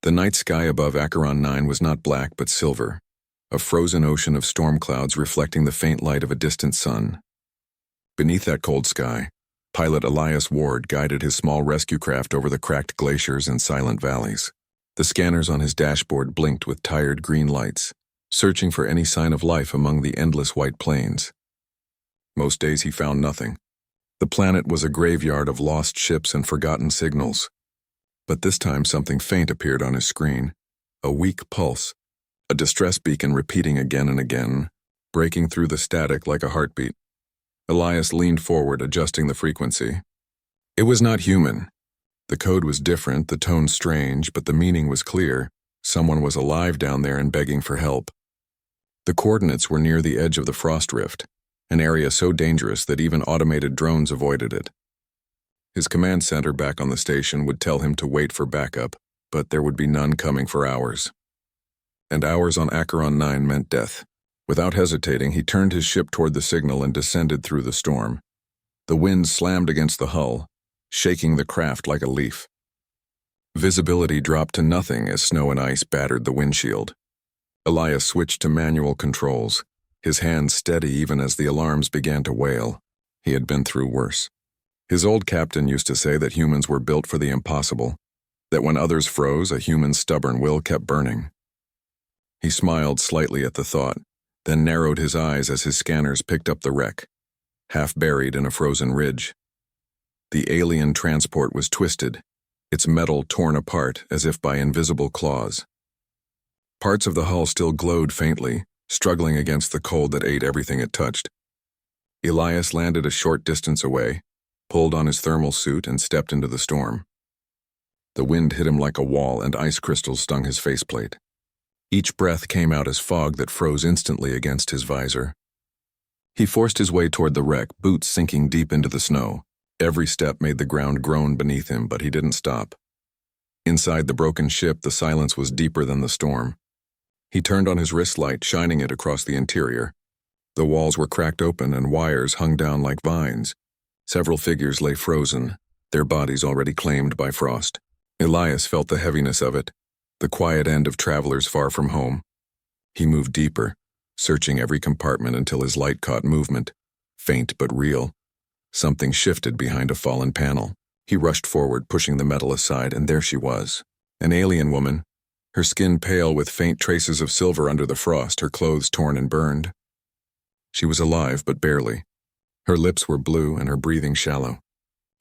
The night sky above Acheron 9 was not black but silver, a frozen ocean of storm clouds reflecting the faint light of a distant sun. Beneath that cold sky, pilot Elias Ward guided his small rescue craft over the cracked glaciers and silent valleys. The scanners on his dashboard blinked with tired green lights, searching for any sign of life among the endless white plains. Most days he found nothing. The planet was a graveyard of lost ships and forgotten signals. But this time something faint appeared on his screen, a weak pulse, a distress beacon repeating again and again, breaking through the static like a heartbeat. Elias leaned forward, adjusting the frequency. It was not human. The code was different, the tone strange, but the meaning was clear. Someone was alive down there and begging for help. The coordinates were near the edge of the frost rift, an area so dangerous that even automated drones avoided it. His command center back on the station would tell him to wait for backup, but there would be none coming for hours. And hours on Acheron 9 meant death. Without hesitating, he turned his ship toward the signal and descended through the storm. The wind slammed against the hull, shaking the craft like a leaf. Visibility dropped to nothing as snow and ice battered the windshield. Elias switched to manual controls, his hands steady even as the alarms began to wail. He had been through worse. His old captain used to say that humans were built for the impossible, that when others froze, a human's stubborn will kept burning. He smiled slightly at the thought, then narrowed his eyes as his scanners picked up the wreck, half buried in a frozen ridge. The alien transport was twisted, its metal torn apart as if by invisible claws. Parts of the hull still glowed faintly, struggling against the cold that ate everything it touched. Elias landed a short distance away, pulled on his thermal suit, and stepped into the storm. The wind hit him like a wall, and ice crystals stung his faceplate. Each breath came out as fog that froze instantly against his visor. He forced his way toward the wreck, boots sinking deep into the snow. Every step made the ground groan beneath him, but he didn't stop. Inside the broken ship, the silence was deeper than the storm. He turned on his wrist light, shining it across the interior. The walls were cracked open and wires hung down like vines. Several figures lay frozen, their bodies already claimed by frost. Elias felt the heaviness of it, the quiet end of travelers far from home. He moved deeper, searching every compartment until his light caught movement, faint but real. Something shifted behind a fallen panel. He rushed forward, pushing the metal aside, and there she was, an alien woman, her skin pale with faint traces of silver under the frost, her clothes torn and burned. She was alive, but barely. Her lips were blue and her breathing shallow.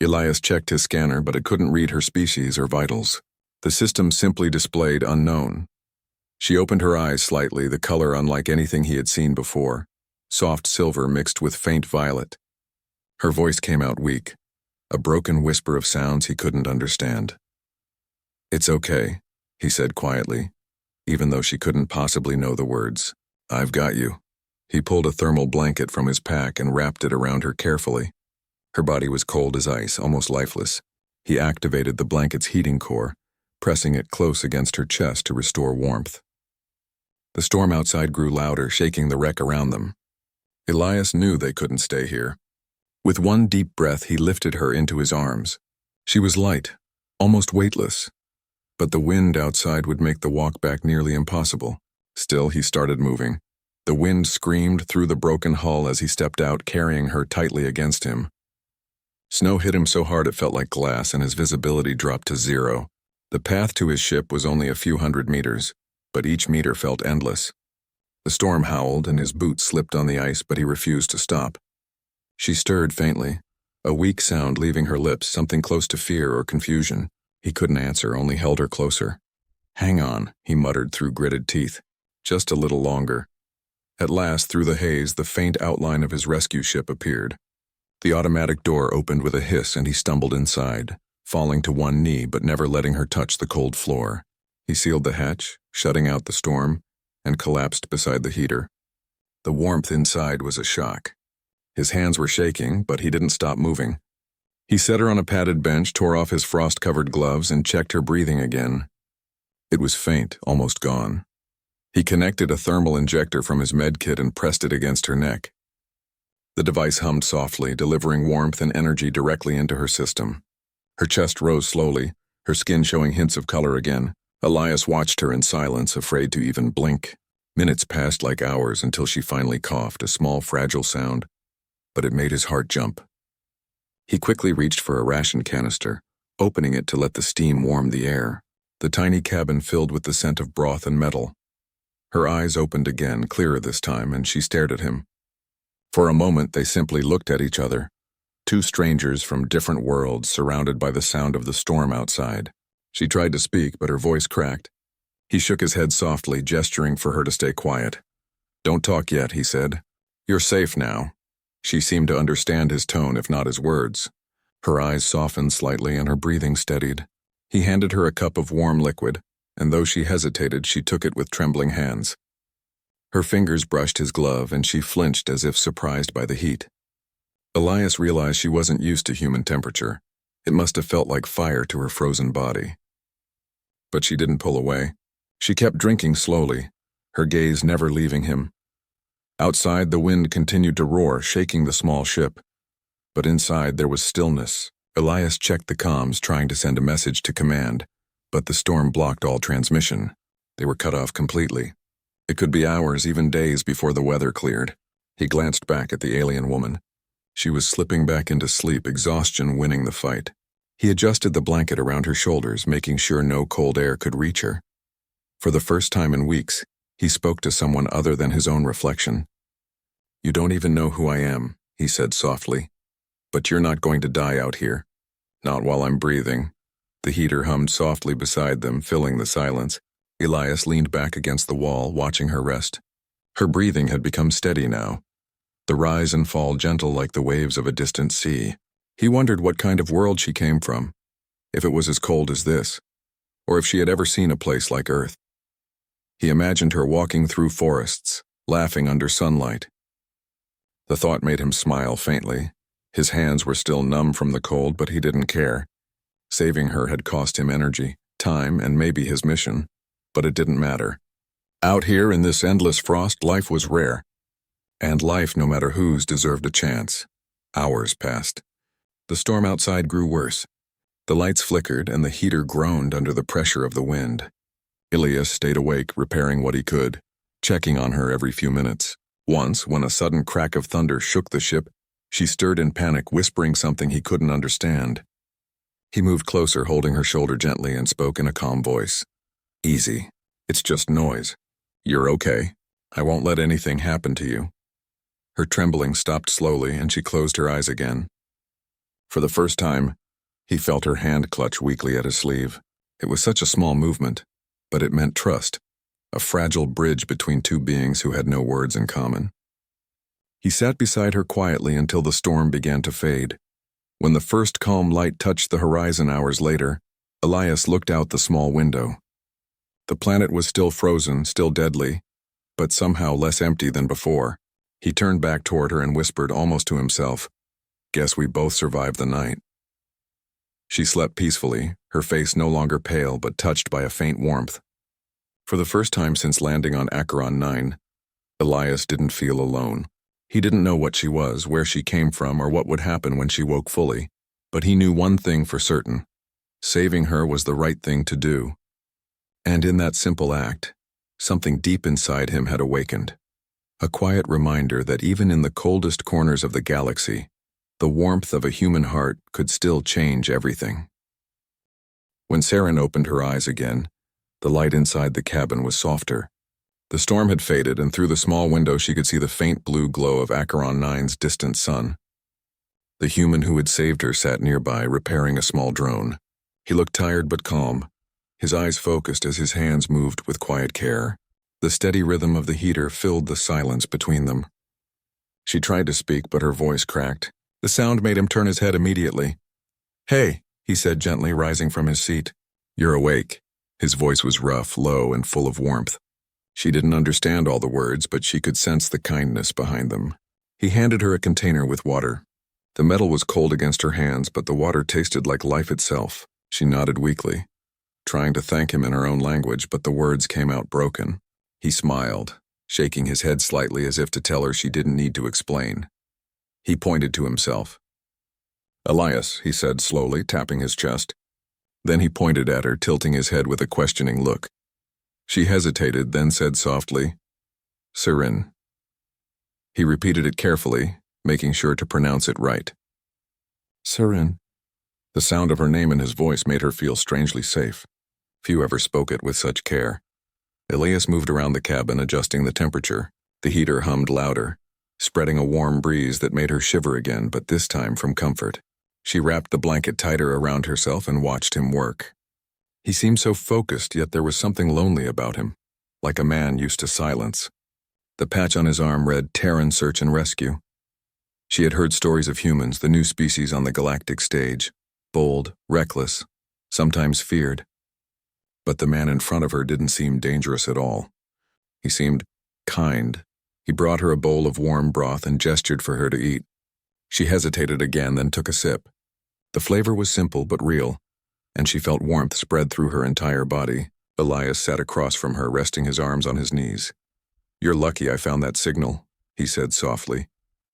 Elias checked his scanner, but it couldn't read her species or vitals. The system simply displayed unknown. She opened her eyes slightly, the color unlike anything he had seen before, soft silver mixed with faint violet. Her voice came out weak, a broken whisper of sounds he couldn't understand. "It's okay," he said quietly, even though she couldn't possibly know the words. "I've got you." He pulled a thermal blanket from his pack and wrapped it around her carefully. Her body was cold as ice, almost lifeless. He activated the blanket's heating core, pressing it close against her chest to restore warmth. The storm outside grew louder, shaking the wreck around them. Elias knew they couldn't stay here. With one deep breath, he lifted her into his arms. She was light, almost weightless, but the wind outside would make the walk back nearly impossible. Still, he started moving. The wind screamed through the broken hull as he stepped out, carrying her tightly against him. Snow hit him so hard it felt like glass, and his visibility dropped to zero. The path to his ship was only a few hundred meters, but each meter felt endless. The storm howled, and his boots slipped on the ice, but he refused to stop. She stirred faintly, a weak sound leaving her lips, something close to fear or confusion. He couldn't answer, only held her closer. "Hang on," he muttered through gritted teeth. "Just a little longer." At last, through the haze, the faint outline of his rescue ship appeared. The automatic door opened with a hiss, and he stumbled inside, falling to one knee but never letting her touch the cold floor. He sealed the hatch, shutting out the storm, and collapsed beside the heater. The warmth inside was a shock. His hands were shaking, but he didn't stop moving. He set her on a padded bench, tore off his frost-covered gloves, and checked her breathing again. It was faint, almost gone. He connected a thermal injector from his med kit and pressed it against her neck. The device hummed softly, delivering warmth and energy directly into her system. Her chest rose slowly, her skin showing hints of color again, Elias watched her in silence, afraid to even blink. Minutes passed like hours until she finally coughed, a small, fragile sound, but it made his heart jump. He quickly reached for a ration canister, opening it to let the steam warm the air. The tiny cabin filled with the scent of broth and metal. Her eyes opened again, clearer this time, and she stared at him. For a moment, they simply looked at each other, two strangers from different worlds surrounded by the sound of the storm outside. She tried to speak, but her voice cracked. He shook his head softly, gesturing for her to stay quiet. "Don't talk yet," he said. "You're safe now." She seemed to understand his tone, if not his words. Her eyes softened slightly and her breathing steadied. He handed her a cup of warm liquid, and though she hesitated, she took it with trembling hands. Her fingers brushed his glove, and she flinched as if surprised by the heat. Elias realized she wasn't used to human temperature. It must have felt like fire to her frozen body. But she didn't pull away. She kept drinking slowly, her gaze never leaving him. Outside, the wind continued to roar, shaking the small ship. But inside, there was stillness. Elias checked the comms, trying to send a message to command, but the storm blocked all transmission. They were cut off completely. It could be hours, even days, before the weather cleared. He glanced back at the alien woman. She was slipping back into sleep, exhaustion winning the fight. He adjusted the blanket around her shoulders, making sure no cold air could reach her. For the first time in weeks, he spoke to someone other than his own reflection. "You don't even know who I am," he said softly. "But you're not going to die out here. Not while I'm breathing." The heater hummed softly beside them, filling the silence. Elias leaned back against the wall, watching her rest. Her breathing had become steady now, the rise and fall gentle like the waves of a distant sea. He wondered what kind of world she came from, if it was as cold as this, or if she had ever seen a place like Earth. He imagined her walking through forests, laughing under sunlight. The thought made him smile faintly. His hands were still numb from the cold, but he didn't care. Saving her had cost him energy, time, and maybe his mission, but it didn't matter. Out here in this endless frost, life was rare. And life, no matter whose, deserved a chance. Hours passed. The storm outside grew worse. The lights flickered and the heater groaned under the pressure of the wind. Elias stayed awake, repairing what he could, checking on her every few minutes. Once, when a sudden crack of thunder shook the ship, she stirred in panic, whispering something he couldn't understand. He moved closer, holding her shoulder gently, and spoke in a calm voice. "Easy. It's just noise. You're okay. I won't let anything happen to you." Her trembling stopped slowly, and she closed her eyes again. For the first time, he felt her hand clutch weakly at his sleeve. It was such a small movement, but it meant trust, a fragile bridge between two beings who had no words in common. He sat beside her quietly until the storm began to fade. When the first calm light touched the horizon hours later, Elias looked out the small window. The planet was still frozen, still deadly, but somehow less empty than before. He turned back toward her and whispered almost to himself, "Guess we both survived the night." She slept peacefully, her face no longer pale but touched by a faint warmth. For the first time since landing on Acheron 9, Elias didn't feel alone. He didn't know what she was, where she came from, or what would happen when she woke fully, but he knew one thing for certain. Saving her was the right thing to do. And in that simple act, something deep inside him had awakened. A quiet reminder that even in the coldest corners of the galaxy, the warmth of a human heart could still change everything. When Saren opened her eyes again, the light inside the cabin was softer. The storm had faded, and through the small window she could see the faint blue glow of Acheron 9's distant sun. The human who had saved her sat nearby, repairing a small drone. He looked tired but calm, his eyes focused as his hands moved with quiet care. The steady rhythm of the heater filled the silence between them. She tried to speak, but her voice cracked. The sound made him turn his head immediately. "Hey," he said gently, rising from his seat. "You're awake." His voice was rough, low, and full of warmth. She didn't understand all the words, but she could sense the kindness behind them. He handed her a container with water. The metal was cold against her hands, but the water tasted like life itself. She nodded weakly, trying to thank him in her own language, but the words came out broken. He smiled, shaking his head slightly as if to tell her she didn't need to explain. He pointed to himself. "Elias," he said slowly, tapping his chest. Then he pointed at her, tilting his head with a questioning look. She hesitated, then said softly, "Sirin." He repeated it carefully, making sure to pronounce it right. "Sirin." The sound of her name in his voice made her feel strangely safe. Few ever spoke it with such care. Elias moved around the cabin, adjusting the temperature. The heater hummed louder, spreading a warm breeze that made her shiver again, but this time from comfort. She wrapped the blanket tighter around herself and watched him work. He seemed so focused, yet there was something lonely about him, like a man used to silence. The patch on his arm read Terran Search and Rescue. She had heard stories of humans, the new species on the galactic stage, bold, reckless, sometimes feared. But the man in front of her didn't seem dangerous at all. He seemed kind. He brought her a bowl of warm broth and gestured for her to eat. She hesitated again, then took a sip. The flavor was simple but real, and she felt warmth spread through her entire body. Elias sat across from her, resting his arms on his knees. "You're lucky I found that signal," he said softly,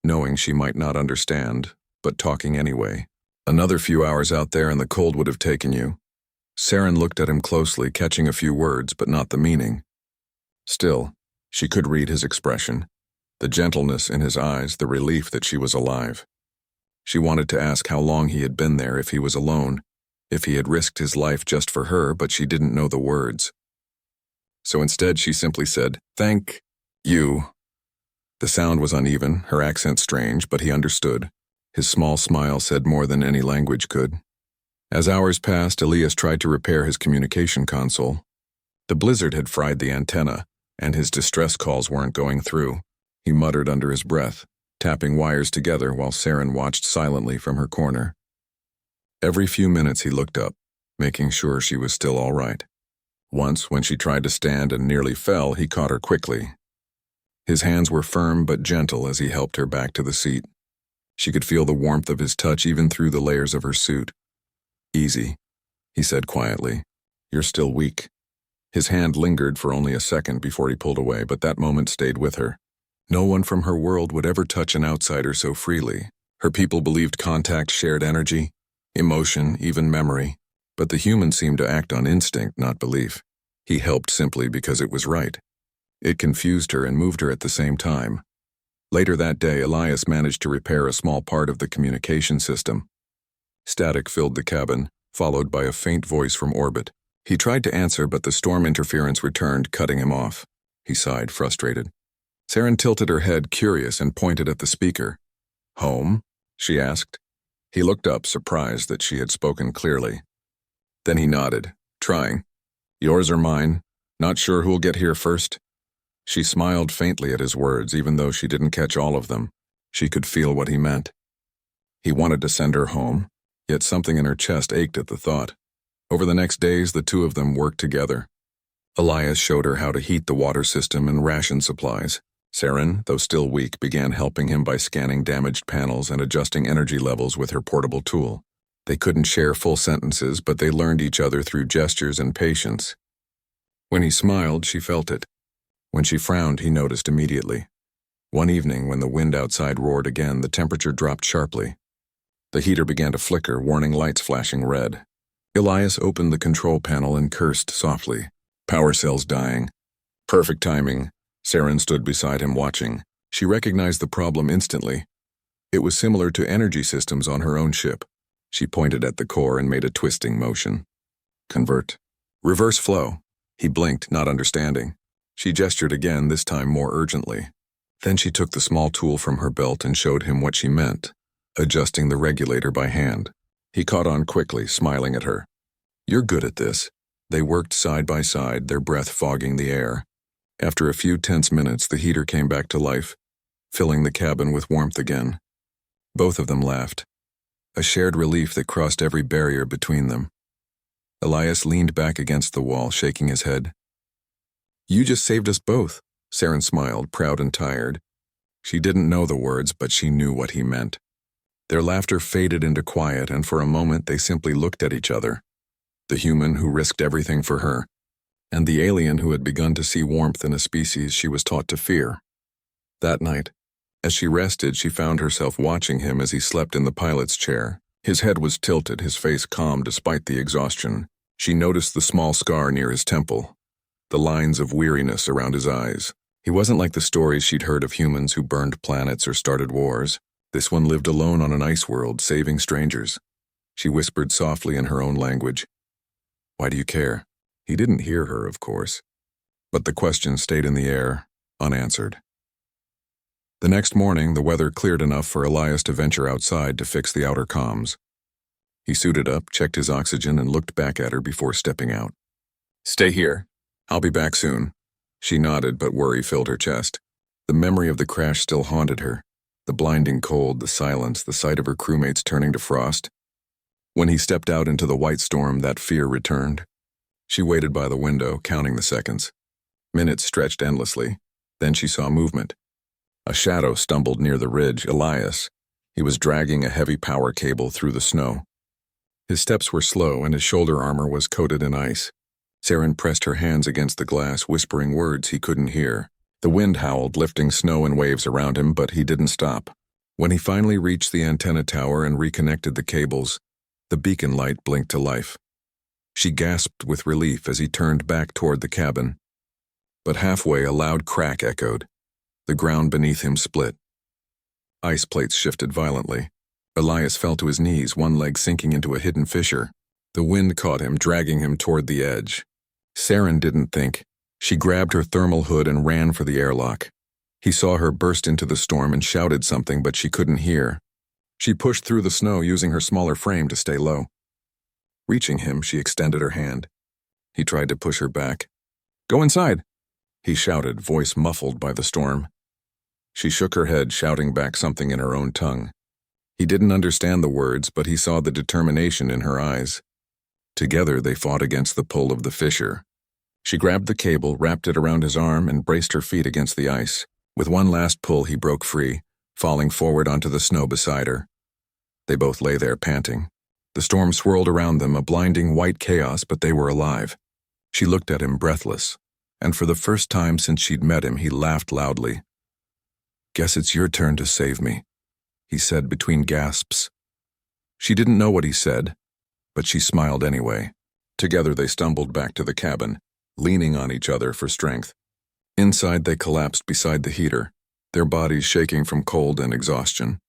knowing she might not understand, but talking anyway. "Another few hours out there and the cold would have taken you." Saren looked at him closely, catching a few words but not the meaning. Still, she could read his expression, the gentleness in his eyes, the relief that she was alive. She wanted to ask how long he had been there, if he was alone, if he had risked his life just for her, but she didn't know the words. So instead she simply said, "Thank you." The sound was uneven, her accent strange, but he understood. His small smile said more than any language could. As hours passed, Elias tried to repair his communication console. The blizzard had fried the antenna, and his distress calls weren't going through. He muttered under his breath, tapping wires together while Saren watched silently from her corner. Every few minutes he looked up, making sure she was still all right. Once, when she tried to stand and nearly fell, he caught her quickly. His hands were firm but gentle as he helped her back to the seat. She could feel the warmth of his touch even through the layers of her suit. "Easy," he said quietly. "You're still weak." His hand lingered for only a second before he pulled away, but that moment stayed with her. No one from her world would ever touch an outsider so freely. Her people believed contact shared energy, emotion, even memory, but the humans seemed to act on instinct, not belief. He helped simply because it was right. It confused her and moved her at the same time. Later that day, Elias managed to repair a small part of the communication system. Static filled the cabin, followed by a faint voice from orbit. He tried to answer, but the storm interference returned, cutting him off. He sighed, frustrated. Saren tilted her head, curious, and pointed at the speaker. "Home?" she asked. He looked up, surprised that she had spoken clearly. Then he nodded, trying. "Yours or mine? Not sure who'll get here first?" She smiled faintly at his words, even though she didn't catch all of them. She could feel what he meant. He wanted to send her home, yet something in her chest ached at the thought. Over the next days, the two of them worked together. Elias showed her how to heat the water system and ration supplies. Saren, though still weak, began helping him by scanning damaged panels and adjusting energy levels with her portable tool. They couldn't share full sentences, but they learned each other through gestures and patience. When he smiled, she felt it. When she frowned, he noticed immediately. One evening, when the wind outside roared again, the temperature dropped sharply. The heater began to flicker, warning lights flashing red. Elias opened the control panel and cursed softly. "Power cells dying." Perfect timing. Saren stood beside him watching. She recognized the problem instantly. It was similar to energy systems on her own ship. She pointed at the core and made a twisting motion. "Convert. Reverse flow." He blinked, not understanding. She gestured again, this time more urgently. Then she took the small tool from her belt and showed him what she meant, adjusting the regulator by hand. He caught on quickly, smiling at her. "You're good at this." They worked side by side, their breath fogging the air. After a few tense minutes, the heater came back to life, filling the cabin with warmth again. Both of them laughed, a shared relief that crossed every barrier between them. Elias leaned back against the wall, shaking his head. "You just saved us both," Saren smiled, proud and tired. She didn't know the words, but she knew what he meant. Their laughter faded into quiet, and for a moment they simply looked at each other. The human who risked everything for her, and the alien who had begun to see warmth in a species she was taught to fear. That night, as she rested, she found herself watching him as he slept in the pilot's chair. His head was tilted, his face calm despite the exhaustion. She noticed the small scar near his temple, the lines of weariness around his eyes. He wasn't like the stories she'd heard of humans who burned planets or started wars. This one lived alone on an ice world, saving strangers. She whispered softly in her own language, "Why do you care?" He didn't hear her, of course, but the question stayed in the air, unanswered. The next morning, the weather cleared enough for Elias to venture outside to fix the outer comms. He suited up, checked his oxygen, and looked back at her before stepping out. "Stay here. I'll be back soon." She nodded, but worry filled her chest. The memory of the crash still haunted her. The blinding cold, the silence, the sight of her crewmates turning to frost. When he stepped out into the white storm, that fear returned. She waited by the window, counting the seconds. Minutes stretched endlessly. Then she saw movement. A shadow stumbled near the ridge, Elias. He was dragging a heavy power cable through the snow. His steps were slow, and his shoulder armor was coated in ice. Saren pressed her hands against the glass, whispering words he couldn't hear. The wind howled, lifting snow and waves around him, but he didn't stop. When he finally reached the antenna tower and reconnected the cables, the beacon light blinked to life. She gasped with relief as he turned back toward the cabin. But halfway, a loud crack echoed. The ground beneath him split. Ice plates shifted violently. Elias fell to his knees, one leg sinking into a hidden fissure. The wind caught him, dragging him toward the edge. Saren didn't think. She grabbed her thermal hood and ran for the airlock. He saw her burst into the storm and shouted something, but she couldn't hear. She pushed through the snow, using her smaller frame to stay low. Reaching him, she extended her hand. He tried to push her back. "Go inside," he shouted, voice muffled by the storm. She shook her head, shouting back something in her own tongue. He didn't understand the words, but he saw the determination in her eyes. Together, they fought against the pull of the fissure. She grabbed the cable, wrapped it around his arm, and braced her feet against the ice. With one last pull, he broke free, falling forward onto the snow beside her. They both lay there, panting. The storm swirled around them, a blinding white chaos, but they were alive. She looked at him, breathless, and for the first time since she'd met him, he laughed loudly. "Guess it's your turn to save me," he said between gasps. She didn't know what he said, but she smiled anyway. Together they stumbled back to the cabin, leaning on each other for strength. Inside they collapsed beside the heater, their bodies shaking from cold and exhaustion.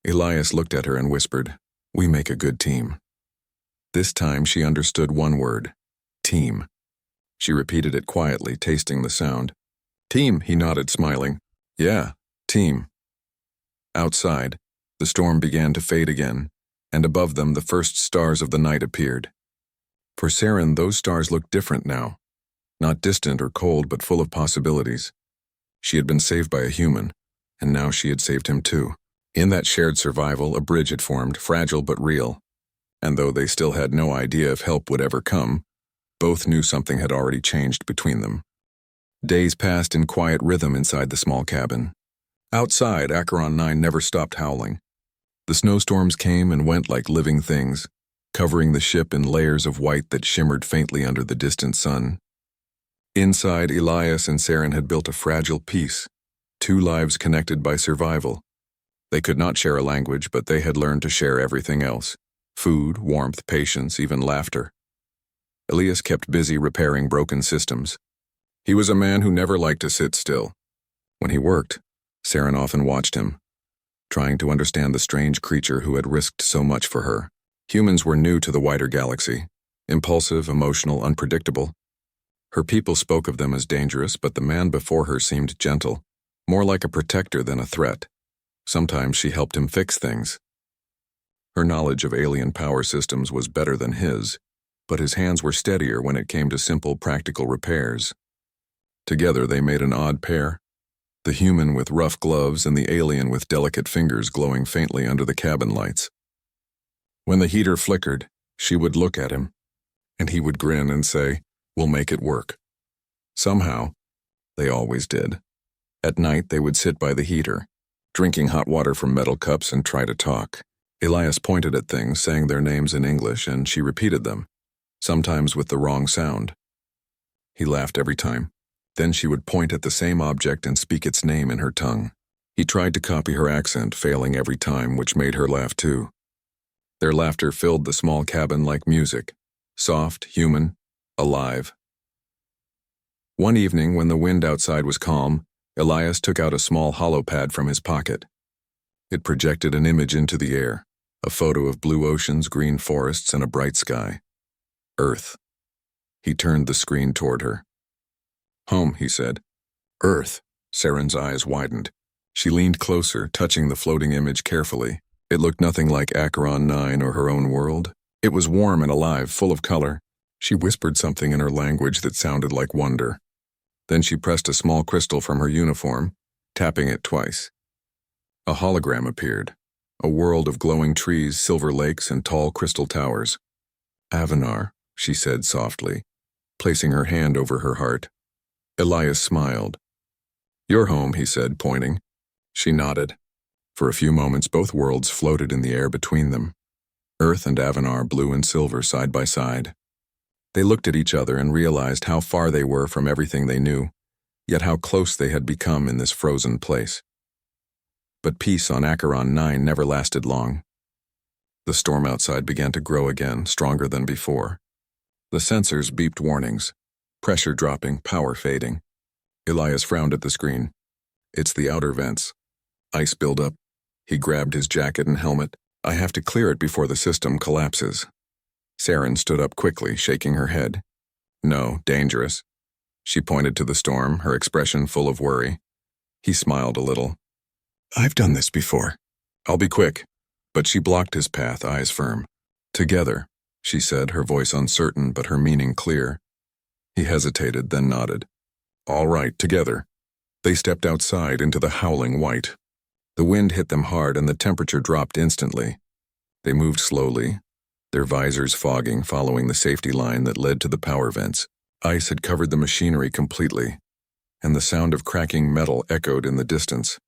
Elias looked at her and whispered, "We make a good team." This time she understood one word: team. She repeated it quietly, tasting the sound. "Team," he nodded, smiling. "Yeah, team." Outside, the storm began to fade again, and above them the first stars of the night appeared. For Saren, those stars looked different now. Not distant or cold, but full of possibilities. She had been saved by a human, and now she had saved him too. In that shared survival, a bridge had formed, fragile but real. And though they still had no idea if help would ever come, both knew something had already changed between them. Days passed in quiet rhythm inside the small cabin. Outside, Acheron 9 never stopped howling. The snowstorms came and went like living things, covering the ship in layers of white that shimmered faintly under the distant sun. Inside, Elias and Saren had built a fragile peace, two lives connected by survival. They could not share a language, but they had learned to share everything else: food, warmth, patience, even laughter. Elias kept busy repairing broken systems. He was a man who never liked to sit still. When he worked, Saren often watched him, trying to understand the strange creature who had risked so much for her. Humans were new to the wider galaxy, impulsive, emotional, unpredictable. Her people spoke of them as dangerous, but the man before her seemed gentle, more like a protector than a threat. Sometimes she helped him fix things. Her knowledge of alien power systems was better than his, but his hands were steadier when it came to simple, practical repairs. Together they made an odd pair, the human with rough gloves and the alien with delicate fingers glowing faintly under the cabin lights. When the heater flickered, she would look at him, and he would grin and say, "We'll make it work." Somehow, they always did. At night, they would sit by the heater, drinking hot water from metal cups, and try to talk. Elias pointed at things, saying their names in English, and she repeated them, sometimes with the wrong sound. He laughed every time. Then she would point at the same object and speak its name in her tongue. He tried to copy her accent, failing every time, which made her laugh too. Their laughter filled the small cabin like music, soft, human, alive. One evening, when the wind outside was calm, Elias took out a small hollow pad from his pocket. It projected an image into the air, a photo of blue oceans, green forests, and a bright sky. Earth. He turned the screen toward her. Home, he said. Earth. Saren's eyes widened. She leaned closer, touching the floating image carefully. It looked nothing like Acheron 9 or her own world. It was warm and alive, full of color. She whispered something in her language that sounded like wonder. Then she pressed a small crystal from her uniform, tapping it twice. A hologram appeared, a world of glowing trees, silver lakes, and tall crystal towers. Avanar, she said softly, placing her hand over her heart. Elias smiled. Your home, he said, pointing. She nodded. For a few moments, both worlds floated in the air between them. Earth and Avanar, blue and silver, side by side. They looked at each other and realized how far they were from everything they knew, yet how close they had become in this frozen place. But peace on Acheron 9 never lasted long. The storm outside began to grow again, stronger than before. The sensors beeped warnings. Pressure dropping, power fading. Elias frowned at the screen. It's the outer vents. Ice buildup. He grabbed his jacket and helmet. I have to clear it before the system collapses. Saren stood up quickly, shaking her head. No, dangerous. She pointed to the storm, her expression full of worry. He smiled a little. I've done this before. I'll be quick. But she blocked his path, eyes firm. Together, she said, her voice uncertain but her meaning clear. He hesitated, then nodded. All right, together. They stepped outside into the howling white. The wind hit them hard and the temperature dropped instantly. They moved slowly, their visors fogging, following the safety line that led to the power vents. Ice had covered the machinery completely, and the sound of cracking metal echoed in the distance.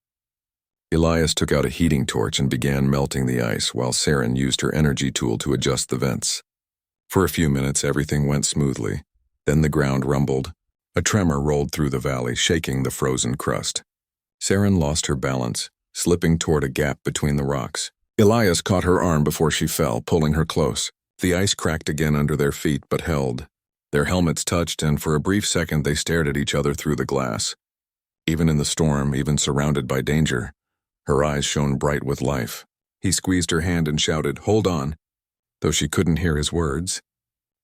Elias took out a heating torch and began melting the ice while Saren used her energy tool to adjust the vents. For a few minutes, everything went smoothly. Then the ground rumbled. A tremor rolled through the valley, shaking the frozen crust. Saren lost her balance, slipping toward a gap between the rocks. Elias caught her arm before she fell, pulling her close. The ice cracked again under their feet, but held. Their helmets touched, and for a brief second they stared at each other through the glass. Even in the storm, even surrounded by danger, her eyes shone bright with life. He squeezed her hand and shouted, "Hold on," though she couldn't hear his words.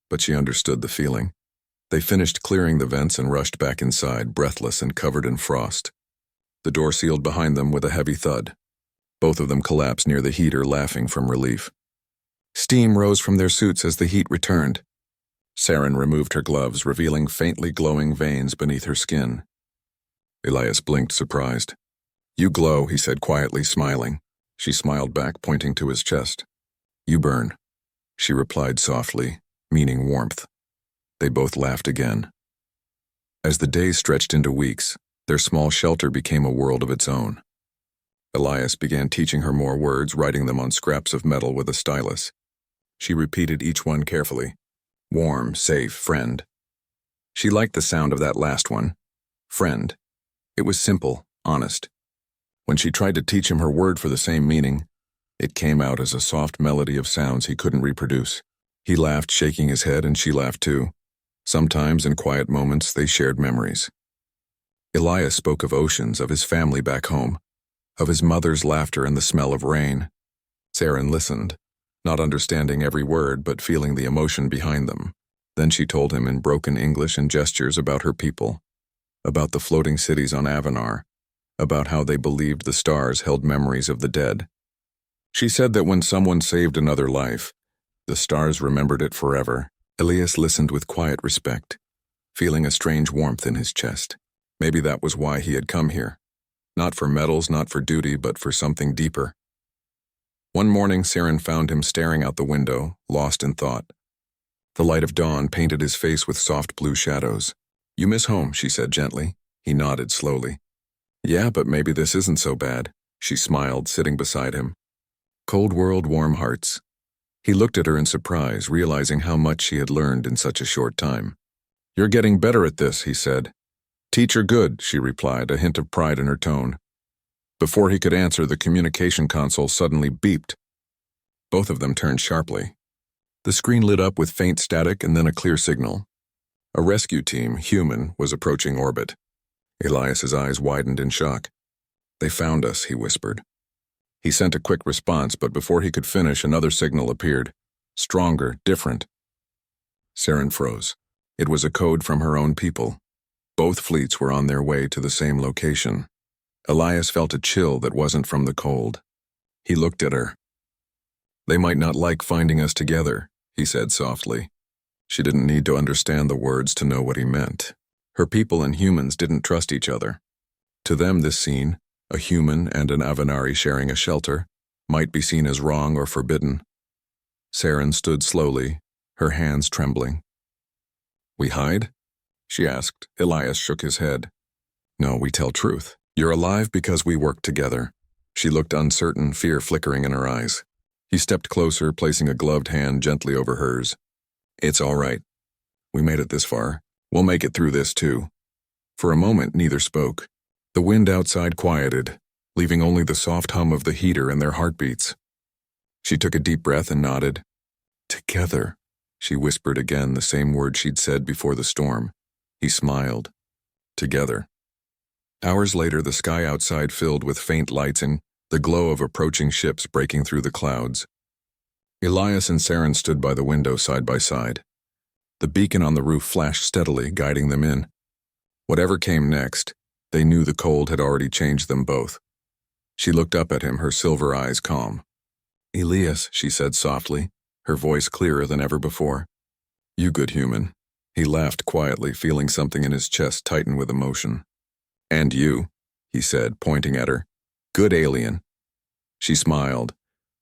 But she understood the feeling. They finished clearing the vents and rushed back inside, breathless and covered in frost. The door sealed behind them with a heavy thud. Both of them collapsed near the heater, laughing from relief. Steam rose from their suits as the heat returned. Saren removed her gloves, revealing faintly glowing veins beneath her skin. Elias blinked, surprised. You glow, he said quietly, smiling. She smiled back, pointing to his chest. You burn, she replied softly, meaning warmth. They both laughed again. As the days stretched into weeks, their small shelter became a world of its own. Elias began teaching her more words, writing them on scraps of metal with a stylus. She repeated each one carefully. Warm, safe, friend. She liked the sound of that last one. Friend. It was simple, honest. When she tried to teach him her word for the same meaning, it came out as a soft melody of sounds he couldn't reproduce. He laughed, shaking his head, and she laughed too. Sometimes, in quiet moments, they shared memories. Elias spoke of oceans, of his family back home, of his mother's laughter and the smell of rain. Saren listened, not understanding every word but feeling the emotion behind them. Then she told him in broken English and gestures about her people, about the floating cities on Avanar, about how they believed the stars held memories of the dead. She said that when someone saved another life, the stars remembered it forever. Elias listened with quiet respect, feeling a strange warmth in his chest. Maybe that was why he had come here. Not for medals, not for duty, but for something deeper. One morning, Saren found him staring out the window, lost in thought. The light of dawn painted his face with soft blue shadows. You miss home, she said gently. He nodded slowly. Yeah, but maybe this isn't so bad, she smiled, sitting beside him. Cold world, warm hearts. He looked at her in surprise, realizing how much she had learned in such a short time. You're getting better at this, he said. Teacher good, she replied, a hint of pride in her tone. Before he could answer, the communication console suddenly beeped. Both of them turned sharply. The screen lit up with faint static and then a clear signal. A rescue team, human, was approaching orbit. Elias's eyes widened in shock. "They found us," he whispered. He sent a quick response, but before he could finish, another signal appeared. Stronger, different. Saren froze. It was a code from her own people. Both fleets were on their way to the same location. Elias felt a chill that wasn't from the cold. He looked at her. "They might not like finding us together," he said softly. She didn't need to understand the words to know what he meant. Her people and humans didn't trust each other. To them, this scene, a human and an Avenari sharing a shelter, might be seen as wrong or forbidden. Saren stood slowly, her hands trembling. "We hide?" she asked. Elias shook his head. "No, we tell truth. You're alive because we work together." She looked uncertain, fear flickering in her eyes. He stepped closer, placing a gloved hand gently over hers. "It's all right. We made it this far. We'll make it through this too." For a moment, neither spoke. The wind outside quieted, leaving only the soft hum of the heater and their heartbeats. She took a deep breath and nodded. "Together," she whispered again, the same word she'd said before the storm. He smiled. "Together." Hours later, the sky outside filled with faint lights and the glow of approaching ships breaking through the clouds. Elias and Saren stood by the window side by side. The beacon on the roof flashed steadily, guiding them in. Whatever came next, they knew the cold had already changed them both. She looked up at him, her silver eyes calm. "Elias," she said softly, her voice clearer than ever before. "You good human." He laughed quietly, feeling something in his chest tighten with emotion. "And you," he said, pointing at her. "Good alien." She smiled,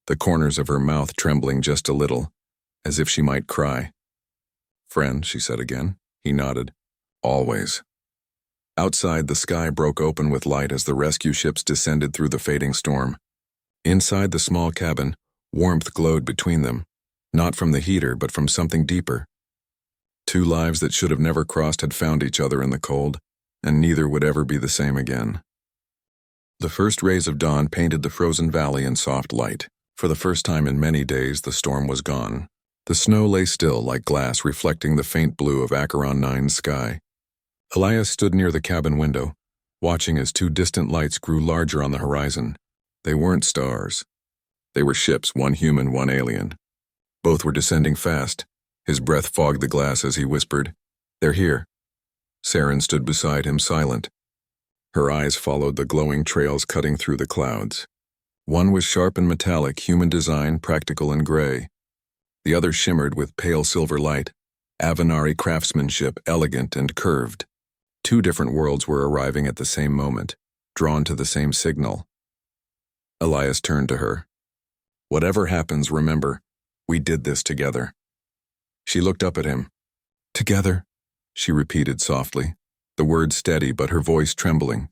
the corners of her mouth trembling just a little, as if she might cry. "Friend," she said again. He nodded. "Always." Outside, the sky broke open with light as the rescue ships descended through the fading storm. Inside the small cabin, warmth glowed between them, not from the heater but from something deeper. Two lives that should have never crossed had found each other in the cold, and neither would ever be the same again. The first rays of dawn painted the frozen valley in soft light. For the first time in many days, the storm was gone. The snow lay still like glass, reflecting the faint blue of Acheron 9's sky. Elias stood near the cabin window, watching as two distant lights grew larger on the horizon. They weren't stars. They were ships, one human, one alien. Both were descending fast. His breath fogged the glass as he whispered, "They're here." Saren stood beside him, silent. Her eyes followed the glowing trails cutting through the clouds. One was sharp and metallic, human design, practical and gray. The other shimmered with pale silver light, Avenari craftsmanship, elegant and curved. Two different worlds were arriving at the same moment, drawn to the same signal. Elias turned to her. "Whatever happens, remember, we did this together." She looked up at him. "Together," she repeated softly, the words steady but her voice trembling.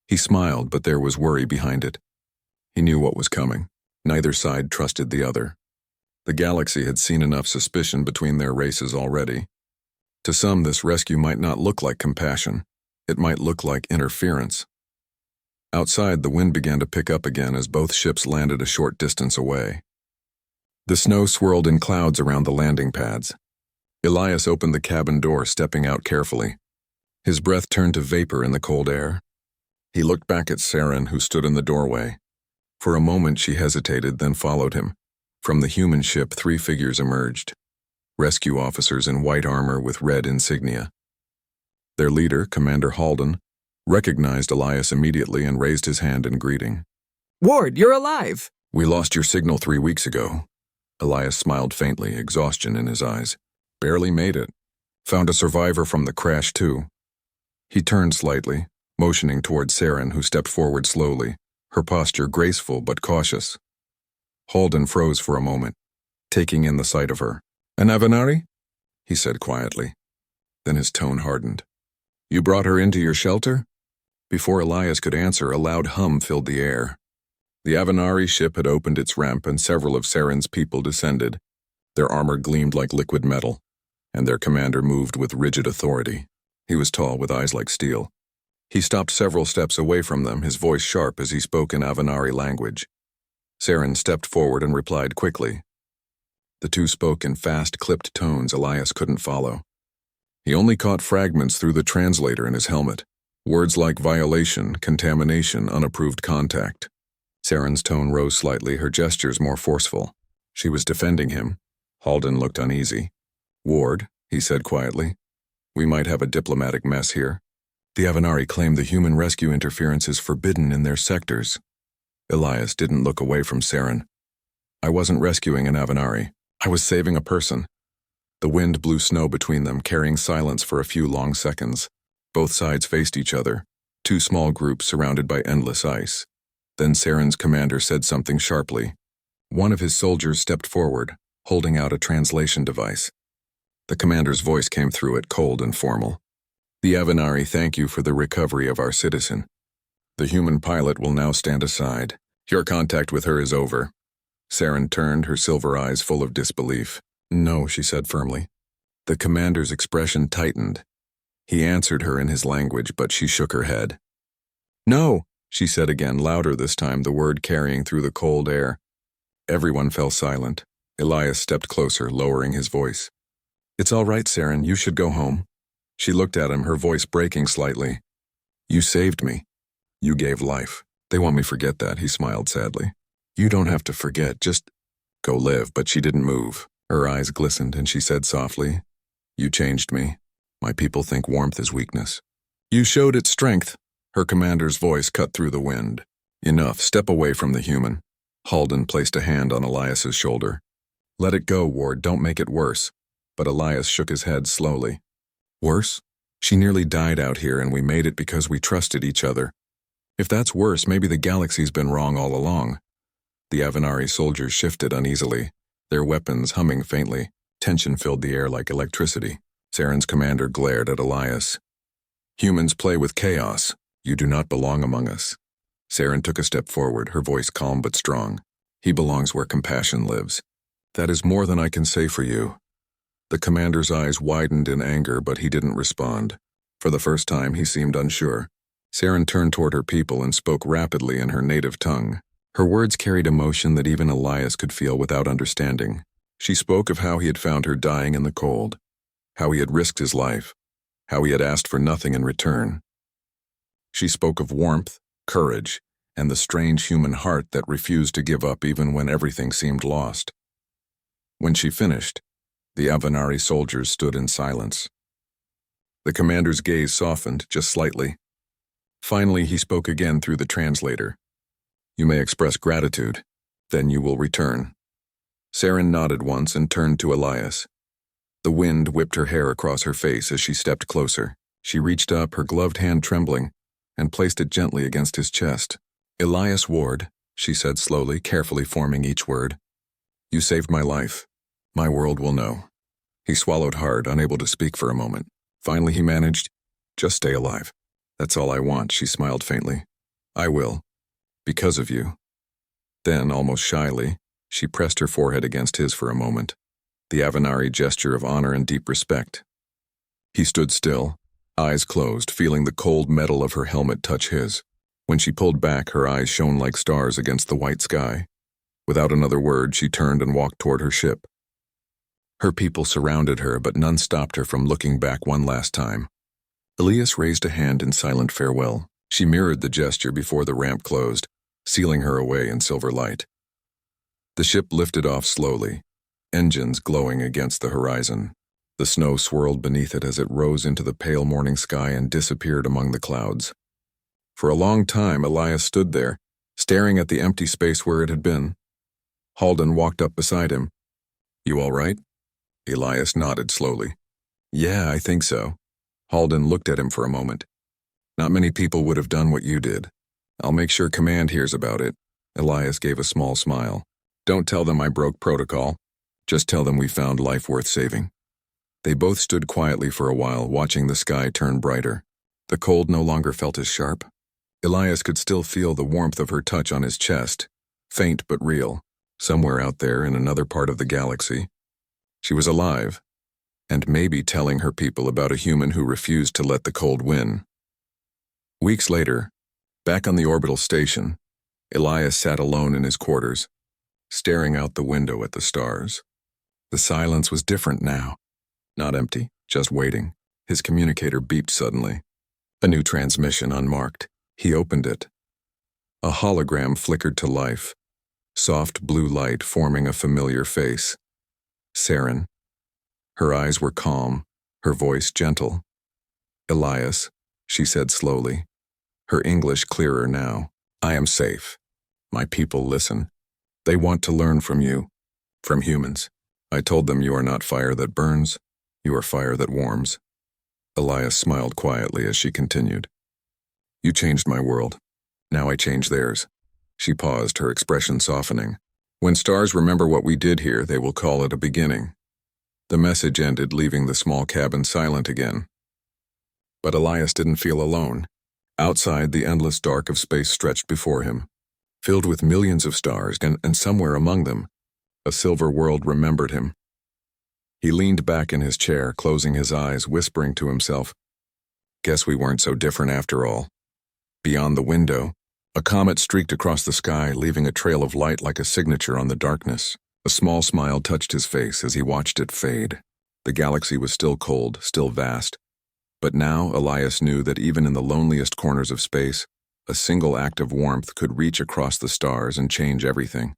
He smiled, but there was worry behind it. He knew what was coming. Neither side trusted the other. The galaxy had seen enough suspicion between their races already. To some, this rescue might not look like compassion. It might look like interference. Outside, the wind began to pick up again as both ships landed a short distance away. The snow swirled in clouds around the landing pads. Elias opened the cabin door, stepping out carefully. His breath turned to vapor in the cold air. He looked back at Saren, who stood in the doorway. For a moment she hesitated, then followed him. From the human ship, three figures emerged. Rescue officers in white armor with red insignia. Their leader, Commander Halden, recognized Elias immediately and raised his hand in greeting. "Ward, you're alive!" "We lost your signal 3 weeks ago." Elias smiled faintly, exhaustion in his eyes. "Barely made it. Found a survivor from the crash, too." He turned slightly, motioning toward Saren, who stepped forward slowly, her posture graceful but cautious. Halden froze for a moment, taking in the sight of her. "An Avenari?" he said quietly. Then his tone hardened. "You brought her into your shelter?" Before Elias could answer, a loud hum filled the air. The Avenari ship had opened its ramp and several of Saren's people descended. Their armor gleamed like liquid metal, and their commander moved with rigid authority. He was tall, with eyes like steel. He stopped several steps away from them, his voice sharp as he spoke in Avenari language. Saren stepped forward and replied quickly. The two spoke in fast, clipped tones Elias couldn't follow. He only caught fragments through the translator in his helmet. Words like violation, contamination, unapproved contact. Saren's tone rose slightly, her gestures more forceful. She was defending him. Halden looked uneasy. "Ward," he said quietly, "we might have a diplomatic mess here. The Avenari claim the human rescue interference is forbidden in their sectors." Elias didn't look away from Saren. "I wasn't rescuing an Avenari. I was saving a person." The wind blew snow between them, carrying silence for a few long seconds. Both sides faced each other, two small groups surrounded by endless ice. Then Saren's commander said something sharply. One of his soldiers stepped forward, holding out a translation device. The commander's voice came through it, cold and formal. "The Avenari thank you for the recovery of our citizen. The human pilot will now stand aside. Your contact with her is over." Saren turned, her silver eyes full of disbelief. "No," she said firmly. The commander's expression tightened. He answered her in his language, but she shook her head. "No," she said again, louder this time, the word carrying through the cold air. Everyone fell silent. Elias stepped closer, lowering his voice. "It's all right, Saren, you should go home." She looked at him, her voice breaking slightly. "You saved me. You gave life. They want me to forget that," he smiled sadly. "You don't have to forget, just go live." But she didn't move. Her eyes glistened and she said softly, "You changed me. My people think warmth is weakness. You showed its strength." Her commander's voice cut through the wind. "Enough, step away from the human." Halden placed a hand on Elias's shoulder. "Let it go, Ward, don't make it worse." But Elias shook his head slowly. "Worse? She nearly died out here and we made it because we trusted each other. If that's worse, maybe the galaxy's been wrong all along." The Avenari soldiers shifted uneasily, their weapons humming faintly. Tension filled the air like electricity. Saren's commander glared at Elias. "Humans play with chaos. You do not belong among us." Saren took a step forward, her voice calm but strong. "He belongs where compassion lives. That is more than I can say for you." The commander's eyes widened in anger, but he didn't respond. For the first time, he seemed unsure. Saren turned toward her people and spoke rapidly in her native tongue. Her words carried emotion that even Elias could feel without understanding. She spoke of how he had found her dying in the cold, how he had risked his life, how he had asked for nothing in return. She spoke of warmth, courage, and the strange human heart that refused to give up even when everything seemed lost. When she finished, the Avenari soldiers stood in silence. The commander's gaze softened just slightly. Finally, he spoke again through the translator. "You may express gratitude, then you will return." Saren nodded once and turned to Elias. The wind whipped her hair across her face as she stepped closer. She reached up, her gloved hand trembling, and placed it gently against his chest. "Elias Ward," she said slowly, carefully forming each word. "You saved my life. My world will know." He swallowed hard, unable to speak for a moment. Finally he managed, "Just stay alive. That's all I want," she smiled faintly. "I will. Because of you." Then, almost shyly, she pressed her forehead against his for a moment, the Avenari gesture of honor and deep respect. He stood still, eyes closed, feeling the cold metal of her helmet touch his. When she pulled back, her eyes shone like stars against the white sky. Without another word, she turned and walked toward her ship. Her people surrounded her, but none stopped her from looking back one last time. Elias raised a hand in silent farewell. She mirrored the gesture before the ramp closed, sealing her away in silver light. The ship lifted off slowly, engines glowing against the horizon. The snow swirled beneath it as it rose into the pale morning sky and disappeared among the clouds. For a long time, Elias stood there, staring at the empty space where it had been. Halden walked up beside him. "You all right?" Elias nodded slowly. "Yeah, I think so." Halden looked at him for a moment. "Not many people would have done what you did. I'll make sure command hears about it." Elias gave a small smile. "Don't tell them I broke protocol. Just tell them we found life worth saving." They both stood quietly for a while, watching the sky turn brighter. The cold no longer felt as sharp. Elias could still feel the warmth of her touch on his chest, faint but real, somewhere out there in another part of the galaxy. She was alive, and maybe telling her people about a human who refused to let the cold win. Weeks later, back on the orbital station, Elias sat alone in his quarters, staring out the window at the stars. The silence was different now. Not empty, just waiting. His communicator beeped suddenly. A new transmission unmarked. He opened it. A hologram flickered to life, soft blue light forming a familiar face. Saren. Her eyes were calm, her voice gentle. Elias, she said slowly, her English clearer now. I am safe. My people listen. They want to learn from you, from humans. I told them you are not fire that burns, you are fire that warms. Elias smiled quietly as she continued. You changed my world. Now I change theirs. She paused, her expression softening. When stars remember what we did here, they will call it a beginning. The message ended, leaving the small cabin silent again. But Elias didn't feel alone. Outside, the endless dark of space stretched before him, filled with millions of stars, and somewhere among them, a silver world remembered him. He leaned back in his chair, closing his eyes, whispering to himself, Guess we weren't so different after all. Beyond the window, a comet streaked across the sky, leaving a trail of light like a signature on the darkness. A small smile touched his face as he watched it fade. The galaxy was still cold, still vast. But now Elias knew that even in the loneliest corners of space, a single act of warmth could reach across the stars and change everything.